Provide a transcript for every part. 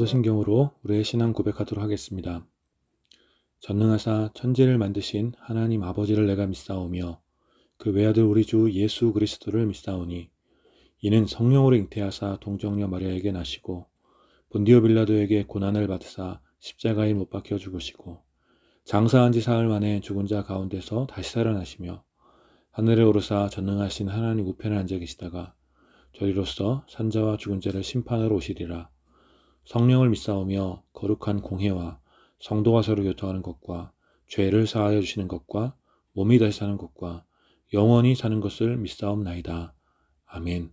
사도신경으로 우리의 신앙 고백하도록 하겠습니다. 전능하사 천지를 만드신 하나님 아버지를 내가 믿사오며 그 외아들 우리 주 예수 그리스도를 믿사오니 이는 성령으로 잉태하사 동정녀 마리아에게 나시고 본디오 빌라도에게 고난을 받으사 십자가에 못 박혀 죽으시고 장사한 지 사흘 만에 죽은 자 가운데서 다시 살아나시며 하늘에 오르사 전능하신 하나님 우편에 앉아 계시다가 저리로서 산자와 죽은 자를 심판하러 오시리라. 성령을 믿사오며 거룩한 공회와 성도가 서로 교통하는 것과 죄를 사하여 주시는 것과 몸이 다시 사는 것과 영원히 사는 것을 믿사옵나이다. 아멘.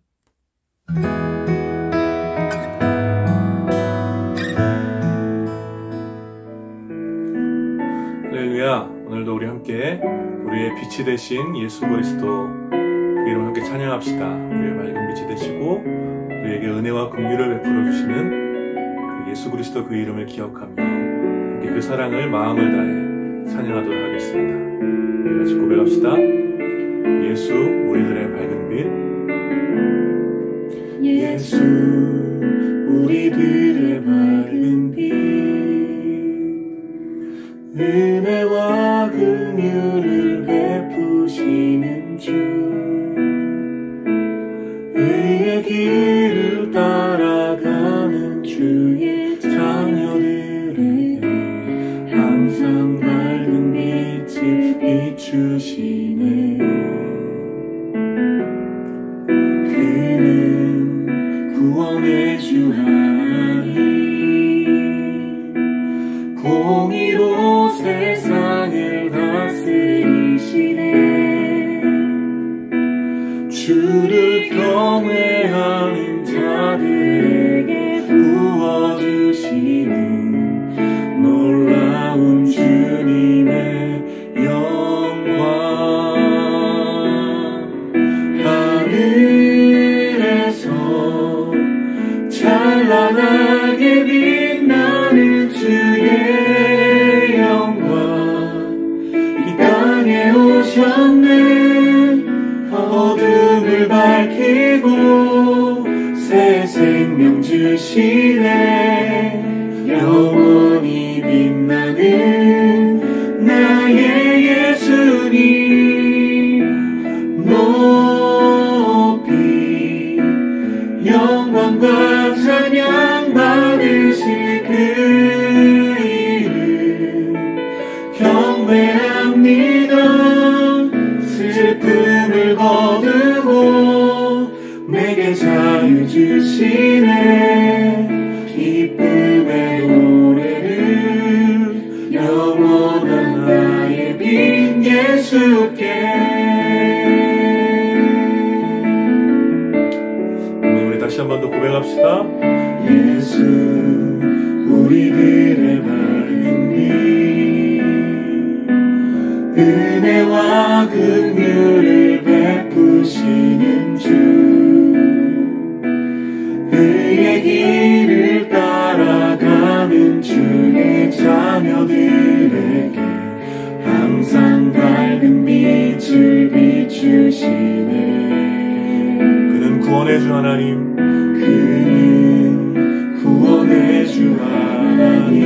할렐루야. 오늘도 우리 함께 우리의 빛이 되신 예수 그리스도 그 이름 함께 찬양합시다. 우리의 맑은 빛이 되시고 우리에게 은혜와 긍휼을 베풀어 주시는 예수 그리스도 그 이름을 기억하며 함께 그 사랑을 마음을 다해 찬양하도록 하겠습니다. 우리 같이 고백합시다. 예수 우리들의 밝은 빛, 예수 우리들의 밝은 빛, 은혜와 긍휼을 베푸시는 주, 의의 길을 따라가는 주의 자녀들에게 항상 밝은 빛을 비추시네. 그는 구원의 주 하나님, 공의로 세상을 다스리시네. 주를 경외하는 자들에게 부어주시는 놀라운 주님의 영광. 하늘에서 찬란하게 빛나는 주의 영광, 이 땅에 오셨네. 어둠을 밝히고 새 생명 주시네. 영원히 빛나는 나의 예수님, 높이 영광과 찬양 받으실 그 이름 경배합니다. 슬픔을 거두고 내게 자유 주시네. 기쁨의 노래를 영원한 나의 빛 예수께. 오늘 우리 다시 한 번 더 고백합시다. 예수 우리들의 밝은 빛, 은혜와 긍휼을 베푸시는 주, 의의 길을 따라가는 주의 자녀들에게 항상 밝은 빛을 비추시네. 그는 구원의 주 하나님, 그는 구원의 주 하나님,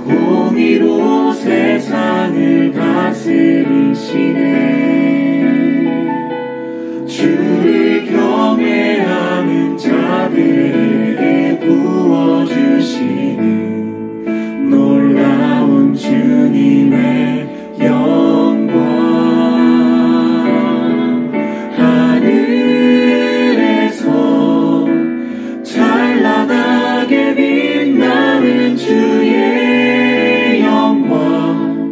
공의로 세상을 다스리시네. 주를 경외하는 자들에게 부어주시는 놀라운 주님의 영광. 하늘에서 찬란하게 빛나는 주의 영광,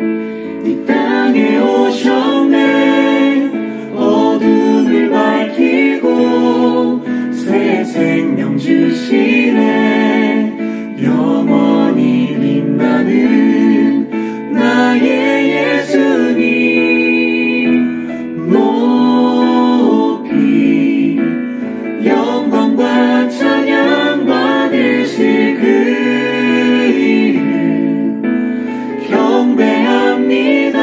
이 땅에 오셨네. 어둠을 밝히고 새 생명 주시네. 영원히 빛나는 나의 예수님, 높이 영광과 찬양 받으실 그 이름 경배합니다.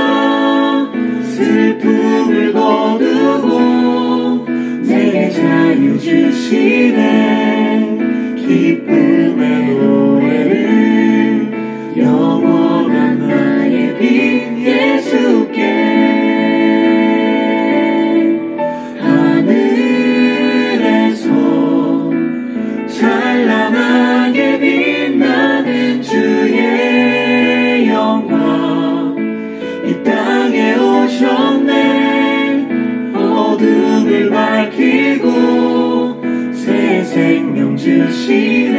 슬픔을 거두고 내게 자유 주시네. 기쁨의 노래를 영원한 나의 빛 예수께 하늘에서 찬란하게 빛나는 주의 영광 이 땅에 오셨네 어둠을 밝히고 새 생명 주시네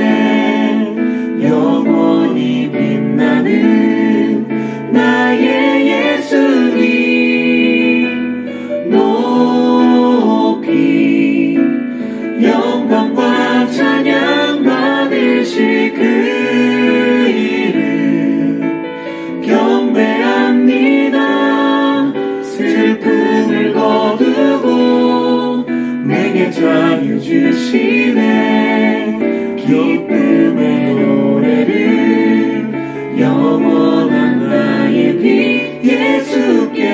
영원히 빛나는 나의 예수님 높이 영광과 찬양 받으실 그 이름 경배합니다 슬픔을 거두고 내게 자유 주시네 기쁨의 노래를 영원한 나의 빛 예수께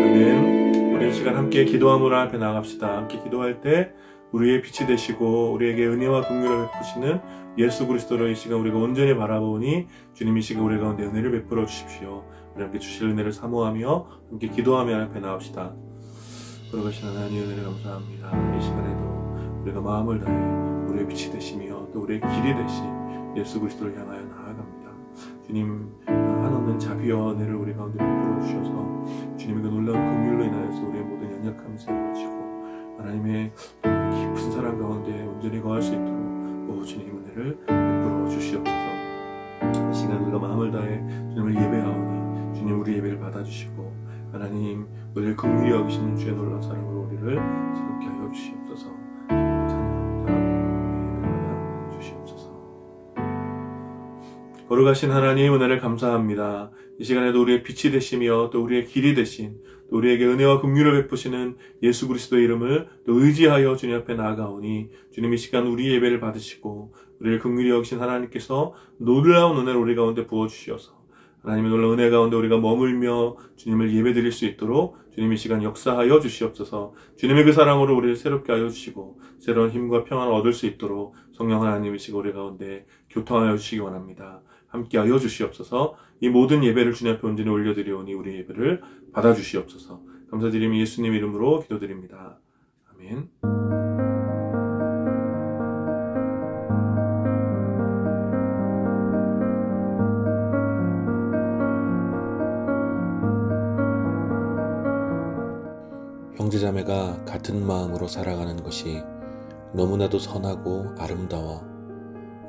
아멘. 우리 이 시간 함께 기도함으로 앞에 나갑시다. 함께 기도할 때 우리의 빛이 되시고 우리에게 은혜와 긍휼을 베푸시는 예수 그리스도를 이 시간 우리가 온전히 바라보니 주님 이 시간 우리 가운데 은혜를 베풀어 주십시오. 우리 함께 주실 은혜를 사모하며 함께 기도하며 앞에 나옵시다. 걸어가신 하나님 은혜를 감사합니다. 이 시간에도 우리가 마음을 다해 우리의 빛이 되시며 또 우리의 길이 되신 예수 그리스도를 향하여 나아갑니다. 주님 한없는 자비와 은혜를 우리 가운데 베풀어 주셔서 주님의 그 놀라운 긍휼로 인하여서 우리의 모든 연약함을 세워주시고 하나님의 깊은 사랑 가운데 온전히 거할 수 있도록 주님의 은혜를 베풀어 주시옵소서. 이 시간 우리가 마음을 다해 주님을 예배하오니 주님 우리 예배를 받아주시고 하나님 우리를 긍휼히 여기시는 주의 놀라운 사랑으로 우리를 새롭게 하여 주시옵소서. 찬양합니다. 예배를 받아 주시옵소서. 거룩하신 하나님 은혜를 감사합니다. 이 시간에도 우리의 빛이 되시며 또 우리의 길이 되신 또 우리에게 은혜와 긍휼을 베푸시는 예수 그리스도의 이름을 또 의지하여 주님 앞에 나아가오니 주님 이 시간 우리 예배를 받으시고 우리를 긍휼히 여기신 하나님께서 놀라운 은혜를 우리 가운데 부어주시어서 하나님의 놀라운 은혜 가운데 우리가 머물며 주님을 예배드릴 수 있도록 주님 이 시간 역사하여 주시옵소서. 주님의 그 사랑으로 우리를 새롭게 하여 주시고 새로운 힘과 평안을 얻을 수 있도록 성령 하나님이시고 우리 가운데 교통하여 주시기 원합니다. 함께하여 주시옵소서. 이 모든 예배를 주님 앞에 온전히 올려드리오니 우리 예배를 받아주시옵소서. 감사드리며 예수님 이름으로 기도드립니다. 아멘. 형제자매가 같은 마음으로 살아가는 것이 너무나도 선하고 아름다워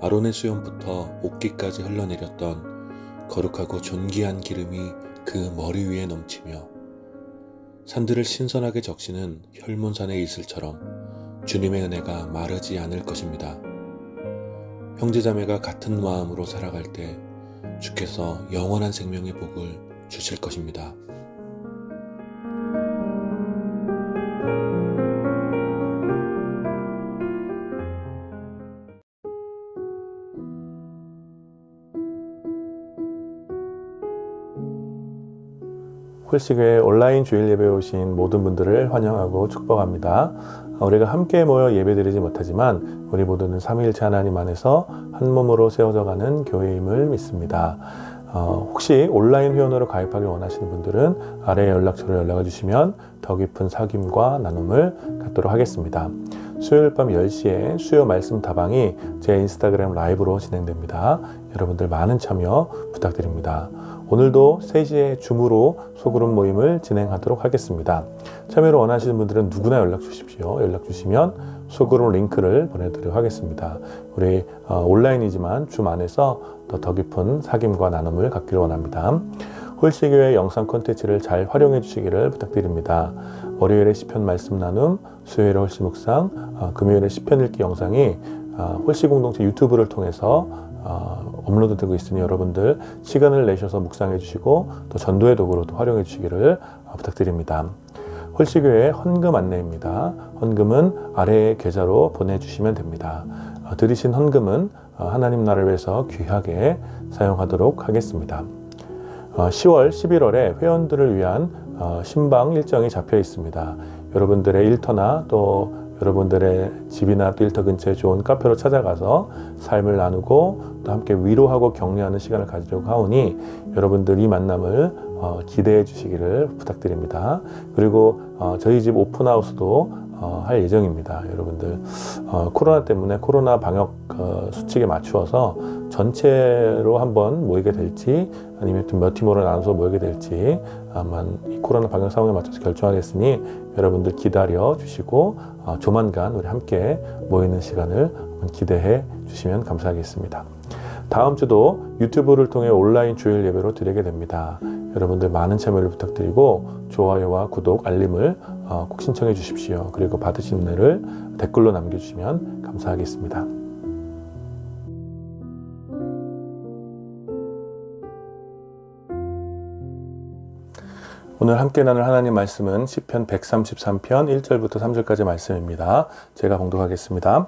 아론의 수염부터 옷깃까지 흘러내렸던 거룩하고 존귀한 기름이 그 머리 위에 넘치며 산들을 신선하게 적시는 혈몬산의 이슬처럼 주님의 은혜가 마르지 않을 것입니다. 형제자매가 같은 마음으로 살아갈 때 주께서 영원한 생명의 복을 주실 것입니다. 홀씨교회 온라인 주일 예배에 오신 모든 분들을 환영하고 축복합니다. 우리가 함께 모여 예배드리지 못하지만 우리 모두는 삼위일체 하나님 안에서 한 몸으로 세워져가는 교회임을 믿습니다. 혹시 온라인 회원으로 가입하길 원하시는 분들은 아래 연락처로 연락을 주시면 더 깊은 사귐과 나눔을 갖도록 하겠습니다. 수요일 밤 10시에 수요 말씀 다방이 제 인스타그램 라이브로 진행됩니다. 여러분들 많은 참여 부탁드립니다. 오늘도 3시에 줌으로 소그룹 모임을 진행하도록 하겠습니다. 참여를 원하시는 분들은 누구나 연락 주십시오. 연락 주시면 소그룹 링크를 보내드리도록 하겠습니다. 우리 온라인이지만 줌 안에서 더 깊은 사귐과 나눔을 갖기를 원합니다. 홀씨교회 영상 콘텐츠를 잘 활용해 주시기를 부탁드립니다. 월요일에 시편 말씀 나눔, 수요일에 홀씨 묵상, 금요일에 시편 읽기 영상이 홀씨 공동체 유튜브를 통해서 업로드되고 있으니 여러분들 시간을 내셔서 묵상해 주시고 또 전도의 도구로도 활용해 주시기를 부탁드립니다. 홀씨교회 헌금 안내입니다. 헌금은 아래의 계좌로 보내주시면 됩니다. 들으신 헌금은 하나님 나라를 위해서 귀하게 사용하도록 하겠습니다. 10월, 11월에 회원들을 위한 신방 일정이 잡혀 있습니다. 여러분들의 일터나 또 여러분들의 집이나 또 일터 근처에 좋은 카페로 찾아가서 삶을 나누고 또 함께 위로하고 격려하는 시간을 가지려고 하오니 여러분들 이 만남을 기대해 주시기를 부탁드립니다. 그리고 저희 집 오픈하우스도 할 예정입니다. 여러분들 코로나 때문에 코로나 방역 수칙에 맞추어서 전체로 한번 모이게 될지 아니면 몇 팀으로 나눠서 모이게 될지 아마 이 코로나 방역 상황에 맞춰서 결정하겠으니 여러분들 기다려 주시고 조만간 우리 함께 모이는 시간을 기대해 주시면 감사하겠습니다. 다음 주도 유튜브를 통해 온라인 주일 예배로 드리게 됩니다. 여러분들 많은 참여를 부탁드리고 좋아요와 구독, 알림을 꼭 신청해 주십시오. 그리고 받으신 은혜를 댓글로 남겨주시면 감사하겠습니다. 오늘 함께 나눌 하나님 말씀은 시편 133편 1절부터 3절까지 말씀입니다. 제가 봉독하겠습니다.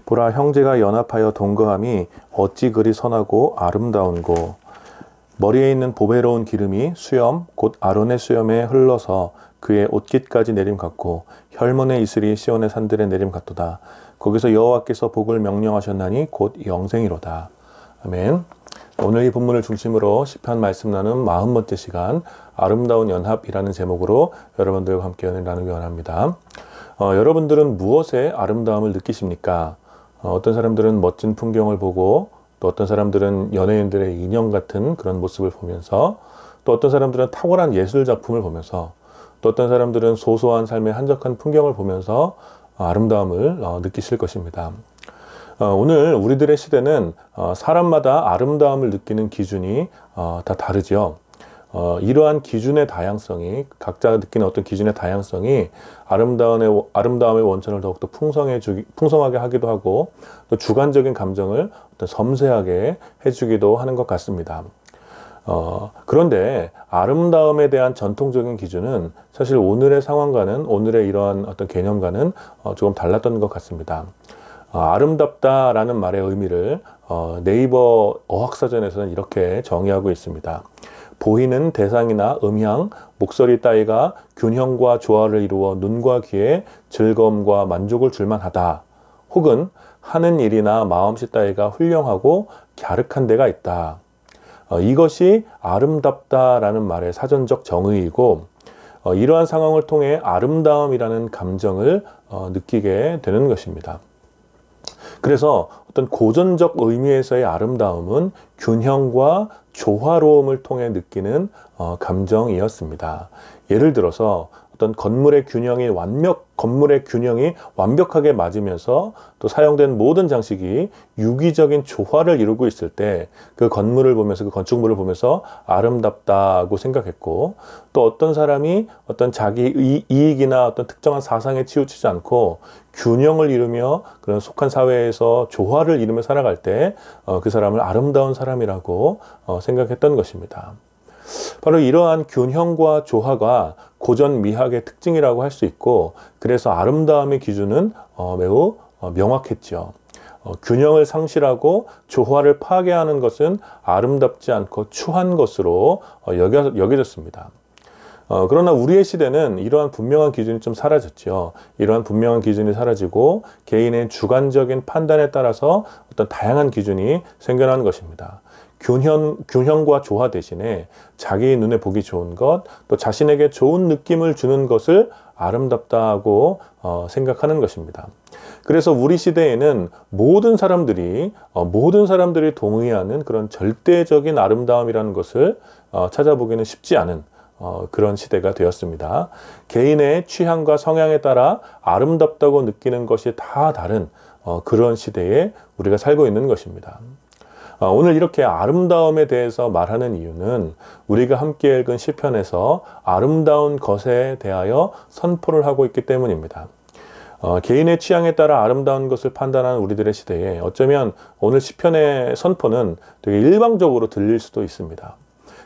보라, 형제가 연합하여 동거함이 어찌 그리 선하고 아름다운고, 머리에 있는 보배로운 기름이 수염 곧 아론의 수염에 흘러서 그의 옷깃까지 내림 같고 혈문의 이슬이 시온의 산들에 내림 같도다. 거기서 여호와께서 복을 명령하셨나니 곧 영생이로다. 아멘. 오늘 이 본문을 중심으로 시편 말씀 나눈 40번째 시간 아름다운 연합이라는 제목으로 여러분들과 함께 은혜를 나누기 원합니다. 여러분들은 무엇에 아름다움을 느끼십니까? 어떤 사람들은 멋진 풍경을 보고, 또 어떤 사람들은 연예인들의 인형 같은 그런 모습을 보면서, 또 어떤 사람들은 탁월한 예술 작품을 보면서, 또 어떤 사람들은 소소한 삶의 한적한 풍경을 보면서 아름다움을 느끼실 것입니다. 오늘 우리들의 시대는 사람마다 아름다움을 느끼는 기준이 다 다르죠. 이러한 기준의 다양성이, 각자 느끼는 어떤 기준의 다양성이 아름다움의 원천을 더욱더 풍성하게 하기도 하고, 또 주관적인 감정을 어떤 섬세하게 해주기도 하는 것 같습니다. 그런데 아름다움에 대한 전통적인 기준은 사실 오늘의 상황과는, 오늘의 이러한 어떤 개념과는 조금 달랐던 것 같습니다. 아름답다라는 말의 의미를 네이버 어학사전에서는 이렇게 정의하고 있습니다. 보이는 대상이나 음향, 목소리 따위가 균형과 조화를 이루어 눈과 귀에 즐거움과 만족을 줄만 하다. 혹은 하는 일이나 마음씨 따위가 훌륭하고 갸륵한 데가 있다. 이것이 아름답다라는 말의 사전적 정의이고, 이러한 상황을 통해 아름다움이라는 감정을 느끼게 되는 것입니다. 그래서 어떤 고전적 의미에서의 아름다움은 균형과 조화로움을 통해 느끼는 감정이었습니다. 예를 들어서 어떤 건물의 균형이 완벽하게 맞으면서 또 사용된 모든 장식이 유기적인 조화를 이루고 있을 때 그 건물을 보면서, 그 건축물을 보면서 아름답다고 생각했고, 또 어떤 사람이 어떤 자기 이익이나 어떤 특정한 사상에 치우치지 않고 균형을 이루며 그런 속한 사회에서 조화를 이루며 살아갈 때 그 사람을 아름다운 사람이라고 생각했던 것입니다. 바로 이러한 균형과 조화가 고전 미학의 특징이라고 할 수 있고, 그래서 아름다움의 기준은 매우 명확했죠. 균형을 상실하고 조화를 파괴하는 것은 아름답지 않고 추한 것으로 여겨졌습니다. 그러나 우리의 시대는 이러한 분명한 기준이 좀 사라졌죠. 이러한 분명한 기준이 사라지고 개인의 주관적인 판단에 따라서 어떤 다양한 기준이 생겨나는 것입니다. 균형과 조화 대신에 자기 눈에 보기 좋은 것, 또 자신에게 좋은 느낌을 주는 것을 아름답다고 생각하는 것입니다. 그래서 우리 시대에는 모든 사람들이 동의하는 그런 절대적인 아름다움이라는 것을 찾아보기는 쉽지 않은 그런 시대가 되었습니다. 개인의 취향과 성향에 따라 아름답다고 느끼는 것이 다 다른 그런 시대에 우리가 살고 있는 것입니다. 오늘 이렇게 아름다움에 대해서 말하는 이유는 우리가 함께 읽은 시편에서 아름다운 것에 대하여 선포를 하고 있기 때문입니다. 개인의 취향에 따라 아름다운 것을 판단하는 우리들의 시대에 어쩌면 오늘 시편의 선포는 되게 일방적으로 들릴 수도 있습니다.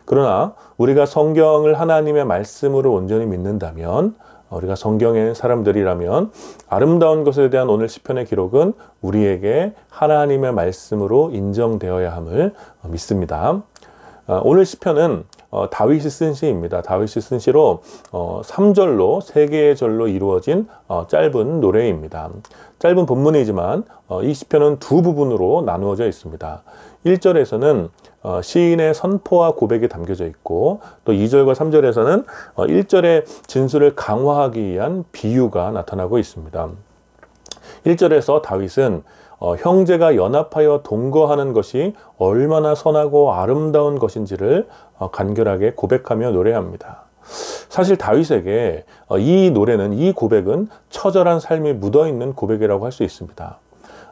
그러나 우리가 성경을 하나님의 말씀으로 온전히 믿는다면, 우리가 성경의 사람들이라면 아름다운 것에 대한 오늘 시편의 기록은 우리에게 하나님의 말씀으로 인정되어야 함을 믿습니다. 오늘 시편은 다윗이 쓴 시입니다. 다윗이 쓴 시로 3절로 3개의 절로 이루어진 짧은 노래입니다. 짧은 본문이지만 이 시편은 두 부분으로 나누어져 있습니다. 1절에서는 시인의 선포와 고백이 담겨져 있고, 또 2절과 3절에서는 1절의 진술을 강화하기 위한 비유가 나타나고 있습니다. 1절에서 다윗은 형제가 연합하여 동거하는 것이 얼마나 선하고 아름다운 것인지를 간결하게 고백하며 노래합니다. 사실 다윗에게 이 노래는, 이 고백은 처절한 삶이 묻어있는 고백이라고 할 수 있습니다.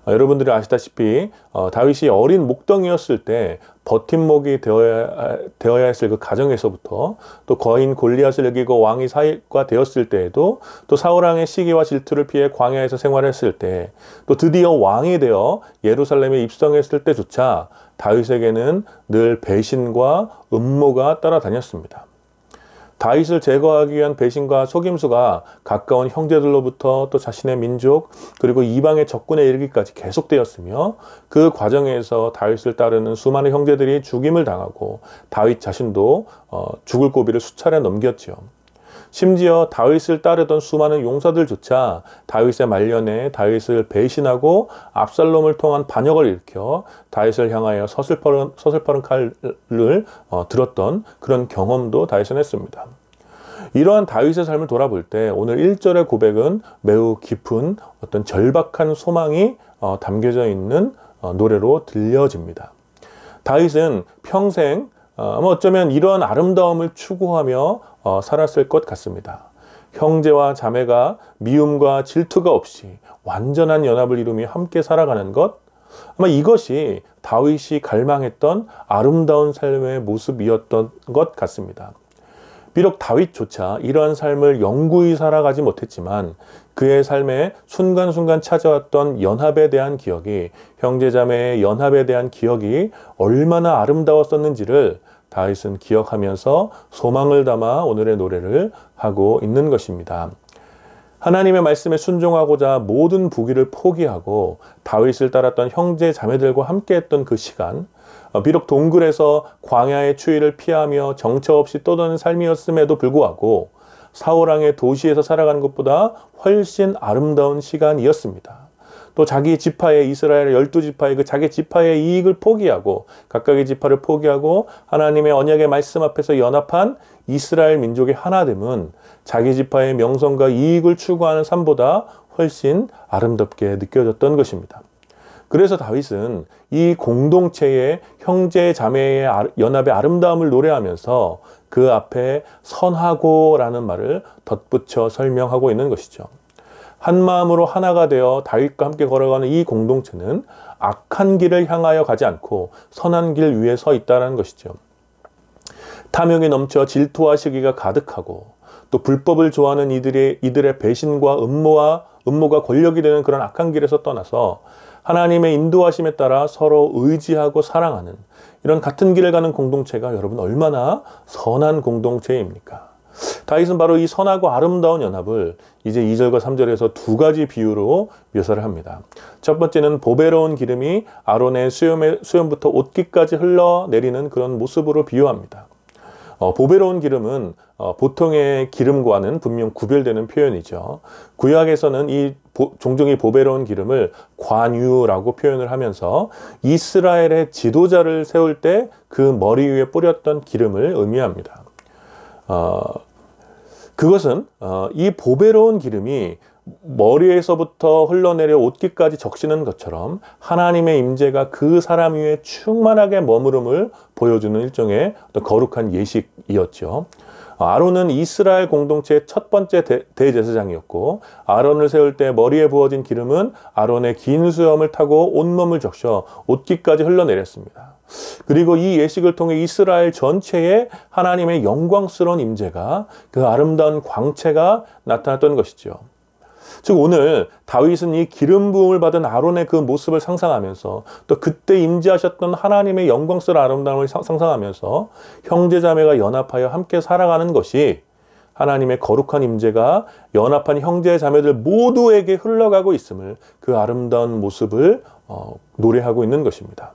여러분들이 아시다시피 다윗이 어린 목동이었을 때 버팀목이 되어야 했을 그 가정에서부터, 또 거인 골리앗을 이기고 왕이 사위가 되었을 때에도, 또 사울왕의 시기와 질투를 피해 광야에서 생활했을 때, 또 드디어 왕이 되어 예루살렘에 입성했을 때조차 다윗에게는 늘 배신과 음모가 따라다녔습니다. 다윗을 제거하기 위한 배신과 속임수가 가까운 형제들로부터 또 자신의 민족, 그리고 이방의 적군에 이르기까지 계속되었으며, 그 과정에서 다윗을 따르는 수많은 형제들이 죽임을 당하고 다윗 자신도 죽을 고비를 수차례 넘겼죠. 심지어 다윗을 따르던 수많은 용사들조차 다윗의 말년에 다윗을 배신하고 압살롬을 통한 반역을 일으켜 다윗을 향하여 서슬퍼런 칼을 들었던 그런 경험도 다윗은 했습니다. 이러한 다윗의 삶을 돌아볼 때 오늘 1절의 고백은 매우 깊은 어떤 절박한 소망이 담겨져 있는 노래로 들려집니다. 다윗은 평생 어쩌면 이러한 아름다움을 추구하며 살았을 것 같습니다. 형제와 자매가 미움과 질투가 없이 완전한 연합을 이루며 함께 살아가는 것, 아마 이것이 다윗이 갈망했던 아름다운 삶의 모습이었던 것 같습니다. 비록 다윗조차 이러한 삶을 영구히 살아가지 못했지만 그의 삶에 순간순간 찾아왔던 연합에 대한 기억이, 형제자매의 연합에 대한 기억이 얼마나 아름다웠었는지를 다윗은 기억하면서 소망을 담아 오늘의 노래를 하고 있는 것입니다. 하나님의 말씀에 순종하고자 모든 부귀를 포기하고 다윗을 따랐던 형제 자매들과 함께했던 그 시간, 비록 동굴에서 광야의 추위를 피하며 정처 없이 떠도는 삶이었음에도 불구하고 사울왕의 도시에서 살아가는 것보다 훨씬 아름다운 시간이었습니다. 또 자기 지파의, 이스라엘 12지파의 그 자기 지파의 이익을 포기하고, 각각의 지파를 포기하고 하나님의 언약의 말씀 앞에서 연합한 이스라엘 민족의 하나됨은 자기 지파의 명성과 이익을 추구하는 삶보다 훨씬 아름답게 느껴졌던 것입니다. 그래서 다윗은 이 공동체의 형제 자매의 연합의 아름다움을 노래하면서 그 앞에 선하고라는 말을 덧붙여 설명하고 있는 것이죠. 한 마음으로 하나가 되어 다윗과 함께 걸어가는 이 공동체는 악한 길을 향하여 가지 않고 선한 길 위에 서 있다는 것이죠. 탐욕이 넘쳐 질투와 시기가 가득하고, 또 불법을 좋아하는 이들의 배신과 음모가 권력이 되는 그런 악한 길에서 떠나서 하나님의 인도하심에 따라 서로 의지하고 사랑하는 이런 같은 길을 가는 공동체가 여러분 얼마나 선한 공동체입니까? 다윗은 바로 이 선하고 아름다운 연합을 이제 2절과 3절에서 두 가지 비유로 묘사를 합니다. 첫 번째는 보배로운 기름이 아론의 수염부터 옷깃까지 흘러내리는 그런 모습으로 비유합니다. 보배로운 기름은 보통의 기름과는 분명 구별되는 표현이죠. 구약에서는 종종 이 보배로운 기름을 관유라고 표현을 하면서 이스라엘의 지도자를 세울 때 그 머리 위에 뿌렸던 기름을 의미합니다. 그것은 이 보배로운 기름이 머리에서부터 흘러내려 옷깃까지 적시는 것처럼 하나님의 임재가 그 사람 위에 충만하게 머무름을 보여주는 일종의 어떤 거룩한 예식이었죠. 아론은 이스라엘 공동체의 첫 번째 대제사장이었고, 아론을 세울 때 머리에 부어진 기름은 아론의 긴 수염을 타고 온몸을 적셔 옷깃까지 흘러내렸습니다. 그리고 이 예식을 통해 이스라엘 전체에 하나님의 영광스러운 임재가, 그 아름다운 광채가 나타났던 것이죠. 즉 오늘 다윗은 이 기름 부음을 받은 아론의 그 모습을 상상하면서, 또 그때 임재하셨던 하나님의 영광스러운 아름다움을 상상하면서 형제자매가 연합하여 함께 살아가는 것이 하나님의 거룩한 임재가 연합한 형제자매들 모두에게 흘러가고 있음을, 그 아름다운 모습을 노래하고 있는 것입니다.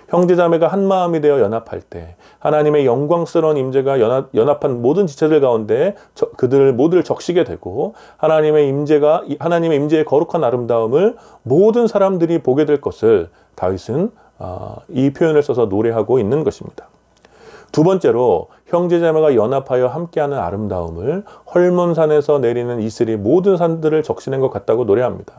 형제자매가 한 마음이 되어 연합할 때 하나님의 영광스러운 임재가 연합한 모든 지체들 가운데 그들 모두를 적시게 되고 하나님의 임재의 거룩한 아름다움을 모든 사람들이 보게 될 것을 다윗은 이 표현을 써서 노래하고 있는 것입니다. 두 번째로 형제자매가 연합하여 함께하는 아름다움을 헐몬산에서 내리는 이슬이 모든 산들을 적시는 것 같다고 노래합니다.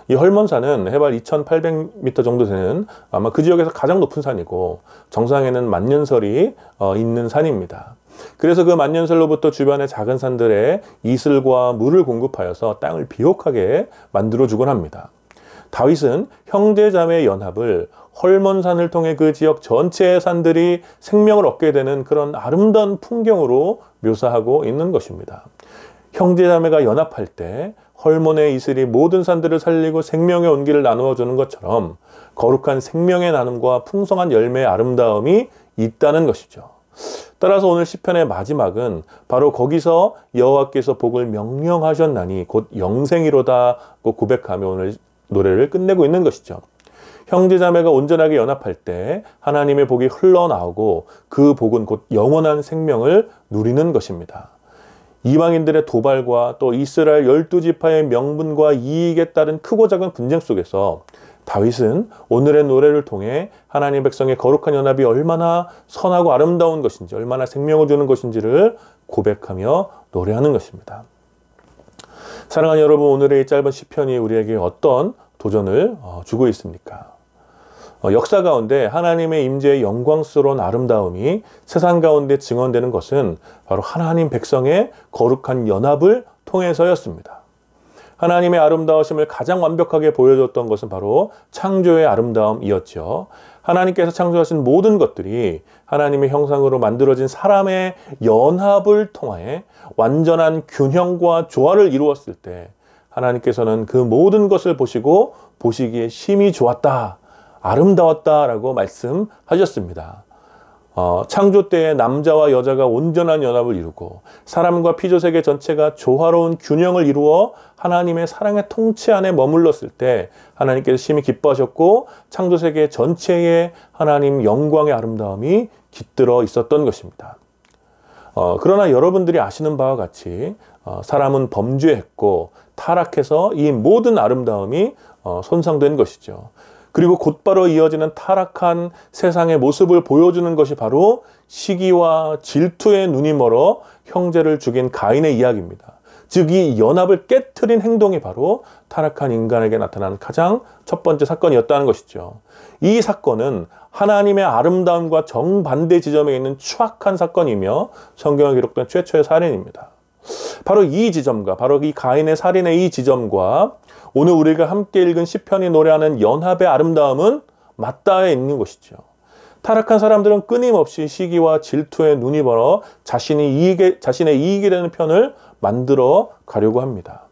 이 헐몬산은 해발 2800m 정도 되는 아마 그 지역에서 가장 높은 산이고 정상에는 만년설이 있는 산입니다. 그래서 그 만년설로부터 주변의 작은 산들에 이슬과 물을 공급하여서 땅을 비옥하게 만들어주곤 합니다. 다윗은 형제자매의 연합을 헐몬산을 통해 그 지역 전체의 산들이 생명을 얻게 되는 그런 아름다운 풍경으로 묘사하고 있는 것입니다. 형제자매가 연합할 때 헐몬의 이슬이 모든 산들을 살리고 생명의 온기를 나누어 주는 것처럼 거룩한 생명의 나눔과 풍성한 열매의 아름다움이 있다는 것이죠. 따라서 오늘 시편의 마지막은 바로 거기서 여호와께서 복을 명령하셨나니 곧 영생이로다고 고백하며 오늘 노래를 끝내고 있는 것이죠. 형제자매가 온전하게 연합할 때 하나님의 복이 흘러나오고 그 복은 곧 영원한 생명을 누리는 것입니다. 이방인들의 도발과 또 이스라엘 12지파의 명분과 이익에 따른 크고 작은 분쟁 속에서 다윗은 오늘의 노래를 통해 하나님의 백성의 거룩한 연합이 얼마나 선하고 아름다운 것인지, 얼마나 생명을 주는 것인지를 고백하며 노래하는 것입니다. 사랑하는 여러분, 오늘의 이 짧은 시편이 우리에게 어떤 도전을 주고 있습니까? 역사 가운데 하나님의 임재의 영광스러운 아름다움이 세상 가운데 증언되는 것은 바로 하나님 백성의 거룩한 연합을 통해서였습니다. 하나님의 아름다우심을 가장 완벽하게 보여줬던 것은 바로 창조의 아름다움이었죠. 하나님께서 창조하신 모든 것들이 하나님의 형상으로 만들어진 사람의 연합을 통해 완전한 균형과 조화를 이루었을 때 하나님께서는 그 모든 것을 보시고 보시기에 심히 좋았다, 아름다웠다라고 말씀하셨습니다. 창조 때에 남자와 여자가 온전한 연합을 이루고 사람과 피조세계 전체가 조화로운 균형을 이루어 하나님의 사랑의 통치 안에 머물렀을 때 하나님께서 심히 기뻐하셨고 창조세계 전체에 하나님 영광의 아름다움이 깃들어 있었던 것입니다. 그러나 여러분들이 아시는 바와 같이 사람은 범죄했고 타락해서 이 모든 아름다움이 손상된 것이죠. 그리고 곧바로 이어지는 타락한 세상의 모습을 보여주는 것이 바로 시기와 질투의 눈이 멀어 형제를 죽인 가인의 이야기입니다. 즉 이 연합을 깨트린 행동이 바로 타락한 인간에게 나타난 가장 첫 번째 사건이었다는 것이죠. 이 사건은 하나님의 아름다움과 정반대 지점에 있는 추악한 사건이며 성경에 기록된 최초의 살인입니다. 바로 이 지점과 바로 이 가인의 살인의 이 지점과 오늘 우리가 함께 읽은 시편이 노래하는 연합의 아름다움은 맞닿아 있는 것이죠. 타락한 사람들은 끊임없이 시기와 질투에 눈이 멀어 자신의 이익이 되는 편을 만들어 가려고 합니다.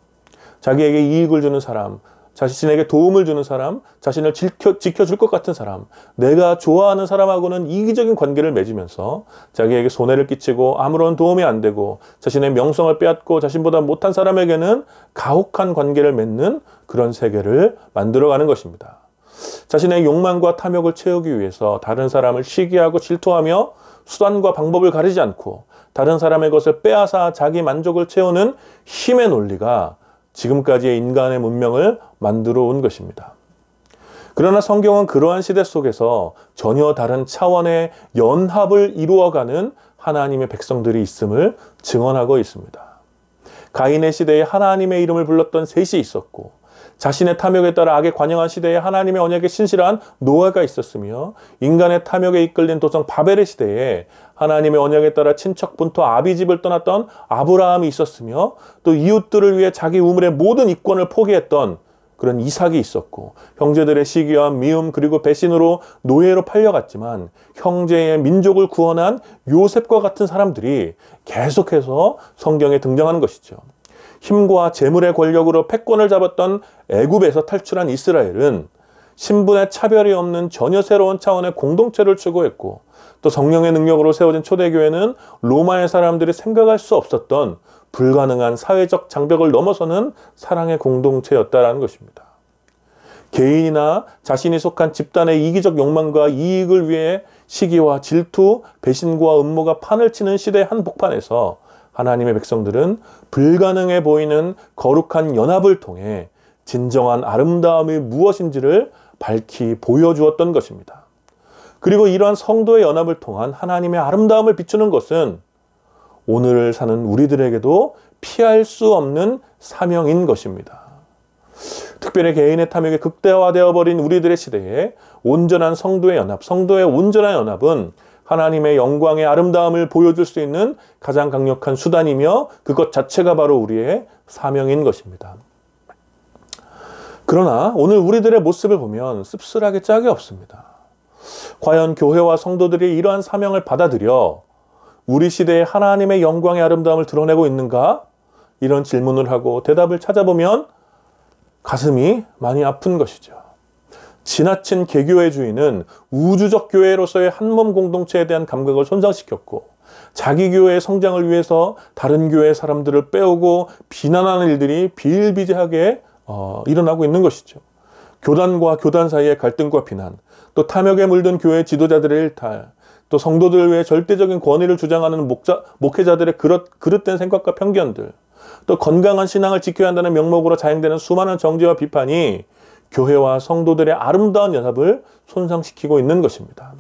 자기에게 이익을 주는 사람, 자신에게 도움을 주는 사람, 자신을 지켜줄 것 같은 사람, 내가 좋아하는 사람하고는 이기적인 관계를 맺으면서 자기에게 손해를 끼치고 아무런 도움이 안 되고 자신의 명성을 빼앗고 자신보다 못한 사람에게는 가혹한 관계를 맺는 그런 세계를 만들어가는 것입니다. 자신의 욕망과 탐욕을 채우기 위해서 다른 사람을 시기하고 질투하며 수단과 방법을 가리지 않고 다른 사람의 것을 빼앗아 자기 만족을 채우는 힘의 논리가 지금까지의 인간의 문명을 만들어 온 것입니다. 그러나 성경은 그러한 시대 속에서 전혀 다른 차원의 연합을 이루어가는 하나님의 백성들이 있음을 증언하고 있습니다. 가인의 시대에 하나님의 이름을 불렀던 셋이 있었고 자신의 탐욕에 따라 악에 관영한 시대에 하나님의 언약에 신실한 노아가 있었으며 인간의 탐욕에 이끌린 도성 바벨의 시대에 하나님의 언약에 따라 친척 본토 아비집을 떠났던 아브라함이 있었으며 또 이웃들을 위해 자기 우물의 모든 이권을 포기했던 그런 이삭이 있었고 형제들의 시기와 미움 그리고 배신으로 노예로 팔려갔지만 형제의 민족을 구원한 요셉과 같은 사람들이 계속해서 성경에 등장하는 것이죠. 힘과 재물의 권력으로 패권을 잡았던 애굽에서 탈출한 이스라엘은 신분의 차별이 없는 전혀 새로운 차원의 공동체를 추구했고 또 성령의 능력으로 세워진 초대교회는 로마의 사람들이 생각할 수 없었던 불가능한 사회적 장벽을 넘어서는 사랑의 공동체였다라는 것입니다. 개인이나 자신이 속한 집단의 이기적 욕망과 이익을 위해 시기와 질투, 배신과 음모가 판을 치는 시대의 한복판에서 하나님의 백성들은 불가능해 보이는 거룩한 연합을 통해 진정한 아름다움이 무엇인지를 밝히 보여주었던 것입니다. 그리고 이러한 성도의 연합을 통한 하나님의 아름다움을 비추는 것은 오늘을 사는 우리들에게도 피할 수 없는 사명인 것입니다. 특별히 개인의 탐욕에 극대화되어 버린 우리들의 시대에 온전한 성도의 연합, 성도의 온전한 연합은 하나님의 영광의 아름다움을 보여줄 수 있는 가장 강력한 수단이며 그것 자체가 바로 우리의 사명인 것입니다. 그러나 오늘 우리들의 모습을 보면 씁쓸하게 짝이 없습니다. 과연 교회와 성도들이 이러한 사명을 받아들여 우리 시대에 하나님의 영광의 아름다움을 드러내고 있는가? 이런 질문을 하고 대답을 찾아보면 가슴이 많이 아픈 것이죠. 지나친 개교회주의는 우주적 교회로서의 한몸 공동체에 대한 감각을 손상시켰고 자기 교회의 성장을 위해서 다른 교회의 사람들을 빼오고 비난하는 일들이 비일비재하게 일어나고 있는 것이죠. 교단과 교단 사이의 갈등과 비난, 또 탐욕에 물든 교회 지도자들의 일탈, 또 성도들을 위해 절대적인 권위를 주장하는 목회자들의 그릇된 생각과 편견들, 또 건강한 신앙을 지켜야 한다는 명목으로 자행되는 수많은 정죄와 비판이 교회와 성도들의 아름다운 연합을 손상시키고 있는 것입니다.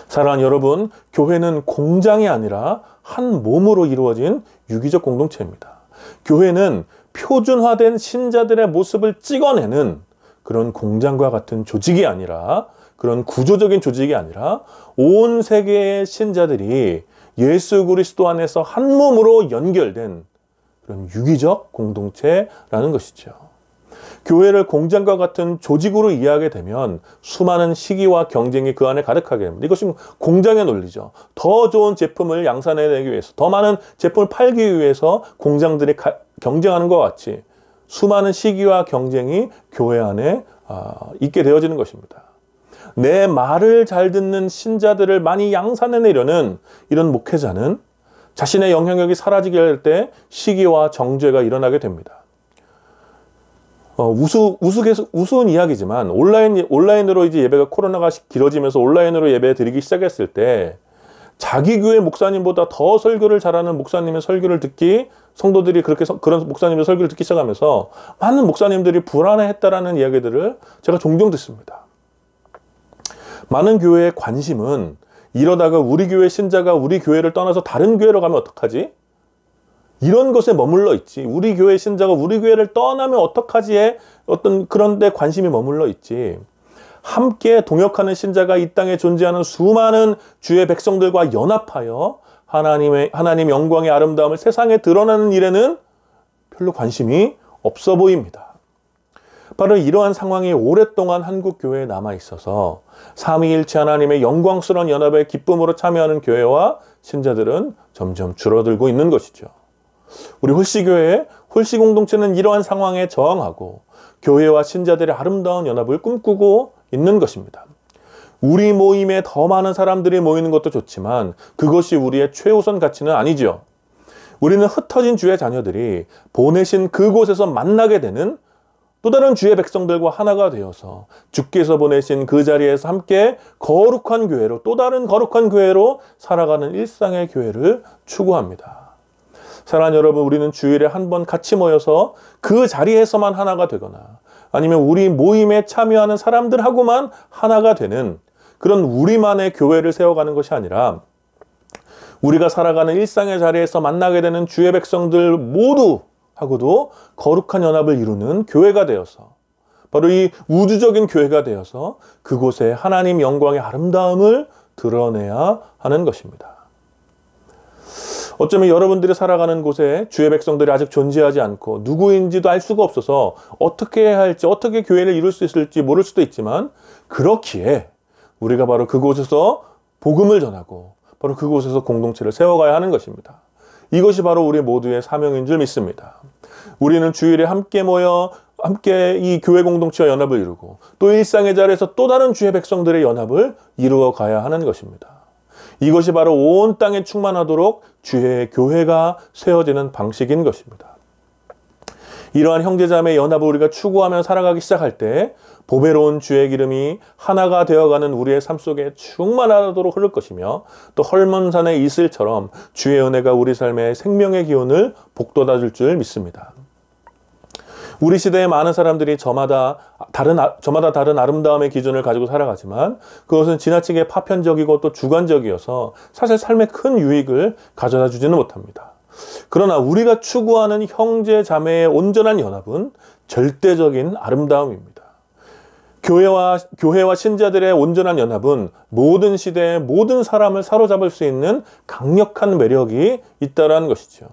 사랑하는 여러분, 교회는 공장이 아니라 한 몸으로 이루어진 유기적 공동체입니다. 교회는 표준화된 신자들의 모습을 찍어내는 그런 공장과 같은 조직이 아니라, 그런 구조적인 조직이 아니라 온 세계의 신자들이 예수 그리스도 안에서 한 몸으로 연결된 그런 유기적 공동체라는 것이죠. 교회를 공장과 같은 조직으로 이해하게 되면 수많은 시기와 경쟁이 그 안에 가득하게 됩니다. 이것이 공장의 논리죠. 더 좋은 제품을 양산해내기 위해서, 더 많은 제품을 팔기 위해서 공장들이 경쟁하는 것 같이 수많은 시기와 경쟁이 교회 안에 있게 되어지는 것입니다. 내 말을 잘 듣는 신자들을 많이 양산해내려는 이런 목회자는 자신의 영향력이 사라지게 할 때 시기와 정죄가 일어나게 됩니다. 우스운 이야기지만 온라인으로 이제 예배가 코로나가 길어지면서 온라인으로 예배 드리기 시작했을 때 자기 교회 목사님보다 더 설교를 잘하는 목사님의 설교를 듣기, 성도들이 그런 목사님의 설교를 듣기 시작하면서 많은 목사님들이 불안해했다라는 이야기들을 제가 종종 듣습니다. 많은 교회의 관심은 이러다가 우리 교회 신자가 우리 교회를 떠나서 다른 교회로 가면 어떡하지? 이런 것에 머물러 있지. 우리 교회 신자가 우리 교회를 떠나면 어떡하지에 어떤 그런 데 관심이 머물러 있지. 함께 동역하는 신자가 이 땅에 존재하는 수많은 주의 백성들과 연합하여 하나님 영광의 아름다움을 세상에 드러나는 일에는 별로 관심이 없어 보입니다. 바로 이러한 상황이 오랫동안 한국 교회에 남아 있어서 삼위일체 하나님의 영광스러운 연합의 기쁨으로 참여하는 교회와 신자들은 점점 줄어들고 있는 것이죠. 우리 홀씨교회, 홀씨공동체는 이러한 상황에 저항하고 교회와 신자들의 아름다운 연합을 꿈꾸고 있는 것입니다. 우리 모임에 더 많은 사람들이 모이는 것도 좋지만 그것이 우리의 최우선 가치는 아니죠. 우리는 흩어진 주의 자녀들이 보내신 그곳에서 만나게 되는 또 다른 주의 백성들과 하나가 되어서 주께서 보내신 그 자리에서 함께 거룩한 교회로, 또 다른 거룩한 교회로 살아가는 일상의 교회를 추구합니다. 사랑하는 여러분, 우리는 주일에 한 번 같이 모여서 그 자리에서만 하나가 되거나 아니면 우리 모임에 참여하는 사람들하고만 하나가 되는 그런 우리만의 교회를 세워가는 것이 아니라 우리가 살아가는 일상의 자리에서 만나게 되는 주의 백성들 모두 하고도 거룩한 연합을 이루는 교회가 되어서 바로 이 우주적인 교회가 되어서 그곳에 하나님 영광의 아름다움을 드러내야 하는 것입니다. 어쩌면 여러분들이 살아가는 곳에 주의 백성들이 아직 존재하지 않고 누구인지도 알 수가 없어서 어떻게 해야 할지, 어떻게 교회를 이룰 수 있을지 모를 수도 있지만 그렇기에 우리가 바로 그곳에서 복음을 전하고 바로 그곳에서 공동체를 세워가야 하는 것입니다. 이것이 바로 우리 모두의 사명인 줄 믿습니다. 우리는 주일에 함께 모여 함께 이 교회 공동체와 연합을 이루고 또 일상의 자리에서 또 다른 주의 백성들의 연합을 이루어 가야 하는 것입니다. 이것이 바로 온 땅에 충만하도록 주의 교회가 세워지는 방식인 것입니다. 이러한 형제자매 연합을 우리가 추구하며 살아가기 시작할 때 보배로운 주의 기름이 하나가 되어가는 우리의 삶 속에 충만하도록 흐를 것이며 또 헐몬산의 이슬처럼 주의 은혜가 우리 삶의 생명의 기운을 북돋아줄 줄 믿습니다. 우리 시대의 많은 사람들이 저마다 다른 아름다움의 기준을 가지고 살아가지만 그것은 지나치게 파편적이고 또 주관적이어서 사실 삶에 큰 유익을 가져다 주지는 못합니다. 그러나 우리가 추구하는 형제 자매의 온전한 연합은 절대적인 아름다움입니다. 교회와 신자들의 온전한 연합은 모든 시대의 모든 사람을 사로잡을 수 있는 강력한 매력이 있다는 것이죠.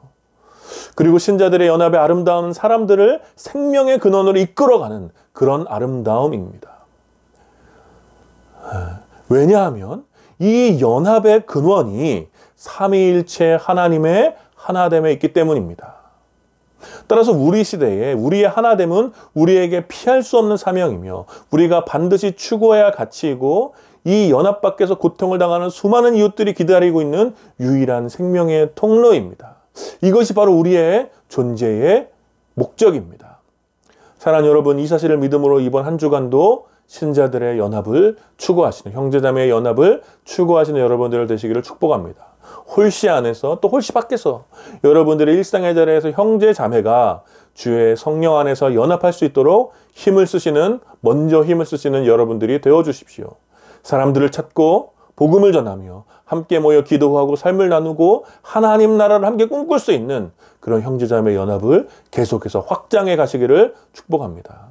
그리고 신자들의 연합의 아름다움은 사람들을 생명의 근원으로 이끌어가는 그런 아름다움입니다. 왜냐하면 이 연합의 근원이 삼위일체 하나님의 하나됨에 있기 때문입니다. 따라서 우리 시대에 우리의 하나됨은 우리에게 피할 수 없는 사명이며 우리가 반드시 추구해야 할 가치이고 이 연합 밖에서 고통을 당하는 수많은 이웃들이 기다리고 있는 유일한 생명의 통로입니다. 이것이 바로 우리의 존재의 목적입니다. 사랑하는 여러분, 이 사실을 믿음으로 이번 한 주간도 신자들의 연합을 추구하시는, 형제자매의 연합을 추구하시는 여러분들 되시기를 축복합니다. 홀씨 안에서 또 홀씨 밖에서 여러분들의 일상의 자리에서 형제자매가 주의 성령 안에서 연합할 수 있도록 먼저 힘을 쓰시는 여러분들이 되어주십시오. 사람들을 찾고 복음을 전하며 함께 모여 기도하고 삶을 나누고 하나님 나라를 함께 꿈꿀 수 있는 그런 형제자매 연합을 계속해서 확장해 가시기를 축복합니다.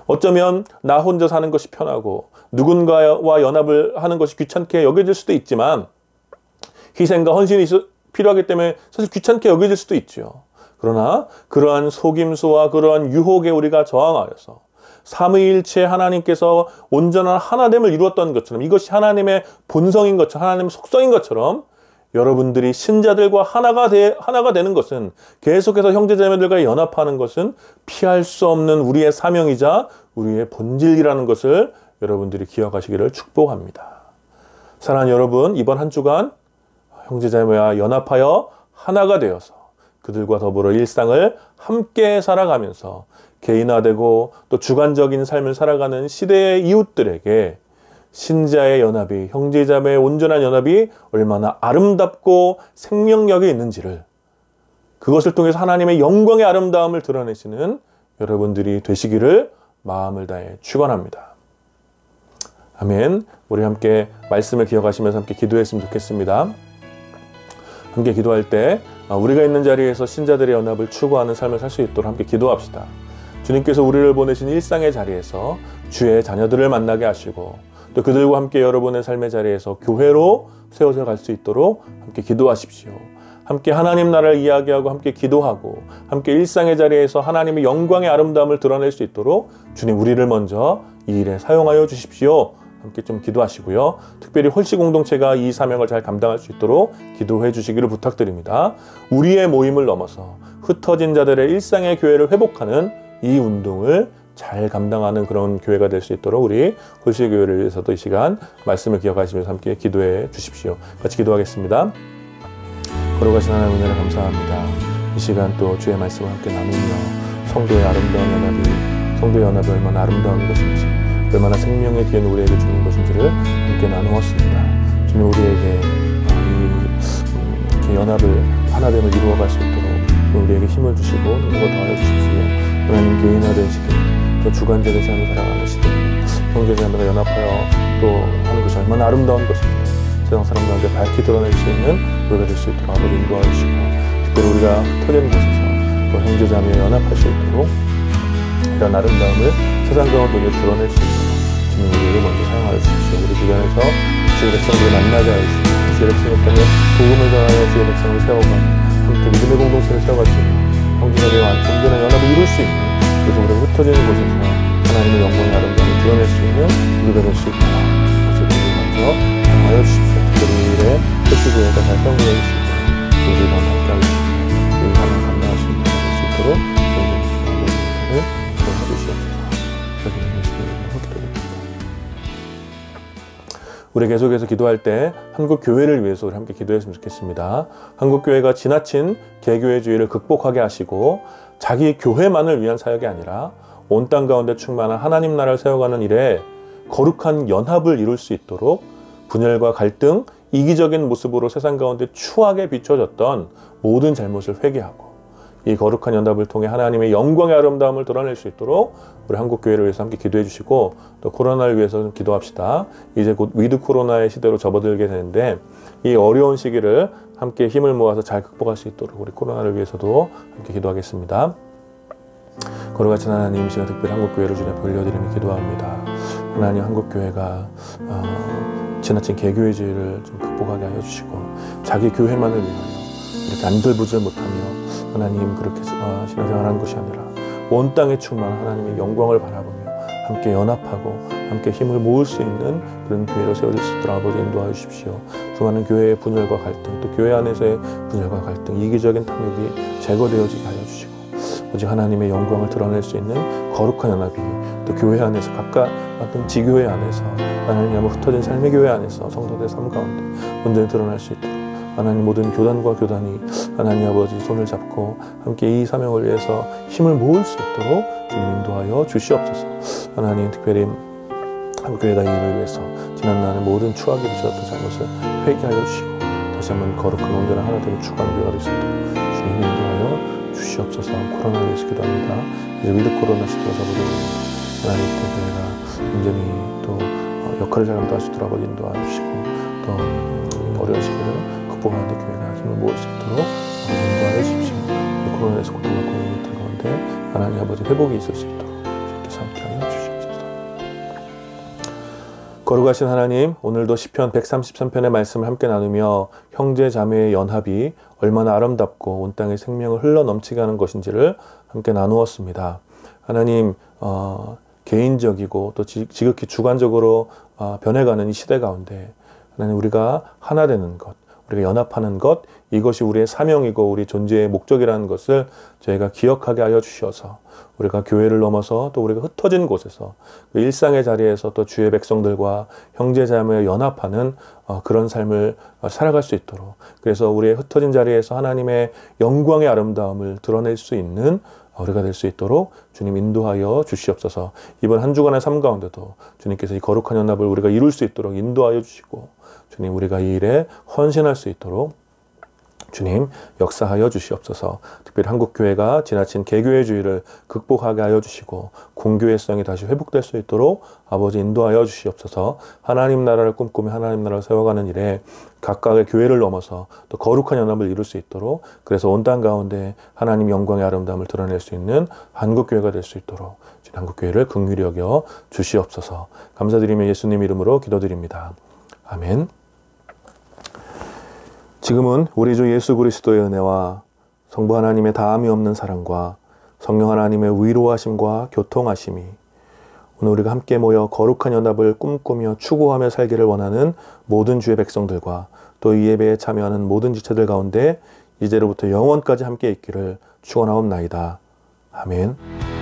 어쩌면 나 혼자 사는 것이 편하고 누군가와 연합을 하는 것이 귀찮게 여겨질 수도 있지만 희생과 헌신이 필요하기 때문에 사실 귀찮게 여겨질 수도 있죠. 그러나 그러한 속임수와 그러한 유혹에 우리가 저항하여서 삼위일체 하나님께서 온전한 하나됨을 이루었던 것처럼, 이것이 하나님의 본성인 것처럼, 하나님의 속성인 것처럼 여러분들이 신자들과 하나가 되는 것은, 계속해서 형제자매들과 연합하는 것은 피할 수 없는 우리의 사명이자 우리의 본질이라는 것을 여러분들이 기억하시기를 축복합니다. 사랑하는 여러분, 이번 한 주간 형제자매와 연합하여 하나가 되어서 그들과 더불어 일상을 함께 살아가면서 개인화되고 또 주관적인 삶을 살아가는 시대의 이웃들에게 신자의 연합이, 형제자매의 온전한 연합이 얼마나 아름답고 생명력이 있는지를, 그것을 통해서 하나님의 영광의 아름다움을 드러내시는 여러분들이 되시기를 마음을 다해 축원합니다. 아멘. 우리 함께 말씀을 기억하시면서 함께 기도했으면 좋겠습니다. 함께 기도할 때 우리가 있는 자리에서 신자들의 연합을 추구하는 삶을 살 수 있도록 함께 기도합시다. 주님께서 우리를 보내신 일상의 자리에서 주의 자녀들을 만나게 하시고 또 그들과 함께 여러분의 삶의 자리에서 교회로 세워져 갈 수 있도록 함께 기도하십시오. 함께 하나님 나라를 이야기하고 함께 기도하고 함께 일상의 자리에서 하나님의 영광의 아름다움을 드러낼 수 있도록 주님, 우리를 먼저 이 일에 사용하여 주십시오. 함께 좀 기도하시고요. 특별히 홀씨 공동체가 이 사명을 잘 감당할 수 있도록 기도해 주시기를 부탁드립니다. 우리의 모임을 넘어서 흩어진 자들의 일상의 교회를 회복하는 이 운동을 잘 감당하는 그런 교회가 될 수 있도록 우리 홀씨 교회를 위해서도 이 시간 말씀을 기억하시면서 함께 기도해 주십시오. 같이 기도하겠습니다. 걸어가신 하나님 은혜를 감사합니다. 이 시간 또 주의 말씀을 함께 나누며 성도의 아름다운 연합이, 성도의 연합이 얼마나 아름다운 것인지, 얼마나 생명의 기회는 우리에게 주는 것인지를 함께 나누었습니다. 주님, 우리에게 이렇게 연합을, 하나됨을 이루어갈 수 있도록 우리에게 힘을 주시고 능력을 더하여 주십시오. 하나님, 개인화되시고 또 주관적인 삶을 살아가는 시대, 형제자매가 연합하여 또 하는 것이 얼마나 아름다운 것인지 세상 사람들한테 밝히 드러낼 수 있는 우리가 될 수 있도록 아버지 인도하여 주시고, 특별히 우리가 흩어진 곳에서 또 형제자매와 연합할 수 있도록 이런 아름다움을 세상 가운데 드러낼 수 있도록 주님, 우리를 먼저 사용하여 주십시오. 우리 주변에서 주의 백성들을 만나게 하시고 주의 백성을 통해 복음을 전하여 주의 백성을 세워가는, 함께 믿음의 공동체를 세워갈 수 있는, 형제자매와 온전한 연합을 이룰 수 있는, 그래서 우리가 흩어지는 곳에서 하나님의 영광의 아름다움을 드러낼 수 있는 우리가 될 수 있도록 우리를 먼저 사용하여 주십시오. 특별히 이 일에 홀씨교회가 잘 사용되어 주시고 우리가 함께 하겠습니다. 이 하나님 감당할 수 있는 수 있도록 저희들을 사용해 주시옵소서. 우리 계속해서 기도할 때 한국 교회를 위해서 우리 함께 기도했으면 좋겠습니다. 한국 교회가 지나친 개교회주의를 극복하게 하시고 자기 교회만을 위한 사역이 아니라 온 땅 가운데 충만한 하나님 나라를 세워가는 일에 거룩한 연합을 이룰 수 있도록 분열과 갈등, 이기적인 모습으로 세상 가운데 추하게 비춰졌던 모든 잘못을 회개하고 이 거룩한 연합을 통해 하나님의 영광의 아름다움을 드러낼 수 있도록 우리 한국교회를 위해서 함께 기도해 주시고, 또 코로나를 위해서 좀 기도합시다. 이제 곧 위드 코로나의 시대로 접어들게 되는데 이 어려운 시기를 함께 힘을 모아서 잘 극복할 수 있도록 우리 코로나를 위해서도 함께 기도하겠습니다. 거룩하신 하나님, 이 시간 특별히 한국교회를 주님 벌려드리며 기도합니다. 하나님, 한국교회가 지나친 개교회주의를 좀 극복하게 하여 주시고 자기 교회만을 위하여 이렇게 안절부절 못하며 하나님 그렇게 신앙생활하는 것이 아니라 온 땅에 충만한 하나님의 영광을 바라보며 함께 연합하고 함께 힘을 모을 수 있는 그런 교회로 세워질 수 있도록 아버지 인도하여 주십시오. 수많은 교회의 분열과 갈등, 또 교회 안에서의 분열과 갈등, 이기적인 탐욕이 제거되어지게 하여 주시고 오직 하나님의 영광을 드러낼 수 있는 거룩한 연합이 또 교회 안에서 각각 어떤 지교회 안에서 하나님의 흩어진 삶의 교회 안에서 성도들의 삶 가운데 온전히 드러날 수 있도록 하나님 모든 교단과 교단이 하나님 아버지 손을 잡고 함께 이 사명을 위해서 힘을 모을 수 있도록 주님 인도하여 주시옵소서. 하나님 특별히 한국교회가 이 일을 위해서 지난날의 모든 추하게 비춰졌던 잘못을 회개하여 주시고 다시 한번 거룩한 온전한 하나 되고 추구하는 교회가 될 수 있도록 주님 인도하여 주시옵소서. 코로나를 위해서 기도합니다. 이제 위드 코로나 시대가 접어들고 하나님 교회가 온전히 또 역할을 잘 감당할 수 있도록 아버지 인도하여 주시고 또 어려운 시기를 극복하는 데 교회가 힘을 모을 수 있도록 인도하여 주십시오. 코로나에서 고통받고 있는 이들 가운데 하나님 아버지 회복이 있을 수 있도록 주님께서 함께하여 주시옵소서. 거룩하신 하나님, 오늘도 시편 133편의 말씀을 함께 나누며 형제 자매의 연합이 얼마나 아름답고 온 땅의 생명을 흘러넘치게 하는 것인지를 함께 나누었습니다. 하나님, 개인적이고 또 지극히 주관적으로 변해가는 이 시대 가운데 하나님, 우리가 하나 되는 것, 우리가 연합하는 것, 이것이 우리의 사명이고 우리 존재의 목적이라는 것을 저희가 기억하게 하여 주셔서 우리가 교회를 넘어서 또 우리가 흩어진 곳에서 그 일상의 자리에서 또 주의 백성들과 형제자매와 연합하는 그런 삶을 살아갈 수 있도록, 그래서 우리의 흩어진 자리에서 하나님의 영광의 아름다움을 드러낼 수 있는 우리가 될 수 있도록 주님 인도하여 주시옵소서. 이번 한 주간의 삶 가운데도 주님께서 이 거룩한 연합을 우리가 이룰 수 있도록 인도하여 주시고 주님, 우리가 이 일에 헌신할 수 있도록 주님 역사하여 주시옵소서. 특별히 한국교회가 지나친 개교회주의를 극복하게 하여 주시고 공교회성이 다시 회복될 수 있도록 아버지 인도하여 주시옵소서. 하나님 나라를 꿈꾸며 하나님 나라를 세워가는 일에 각각의 교회를 넘어서 또 거룩한 연합을 이룰 수 있도록, 그래서 온 땅 가운데 하나님 영광의 아름다움을 드러낼 수 있는 한국교회가 될 수 있도록 주님 한국교회를 긍휼히 여겨 주시옵소서. 감사드리며 예수님 이름으로 기도드립니다. 아멘. 지금은 우리 주 예수 그리스도의 은혜와 성부 하나님의 다함이 없는 사랑과 성령 하나님의 위로하심과 교통하심이 오늘 우리가 함께 모여 거룩한 연합을 꿈꾸며 추구하며 살기를 원하는 모든 주의 백성들과 또 이 예배에 참여하는 모든 지체들 가운데 이제로부터 영원까지 함께 있기를 축원하옵나이다. 아멘.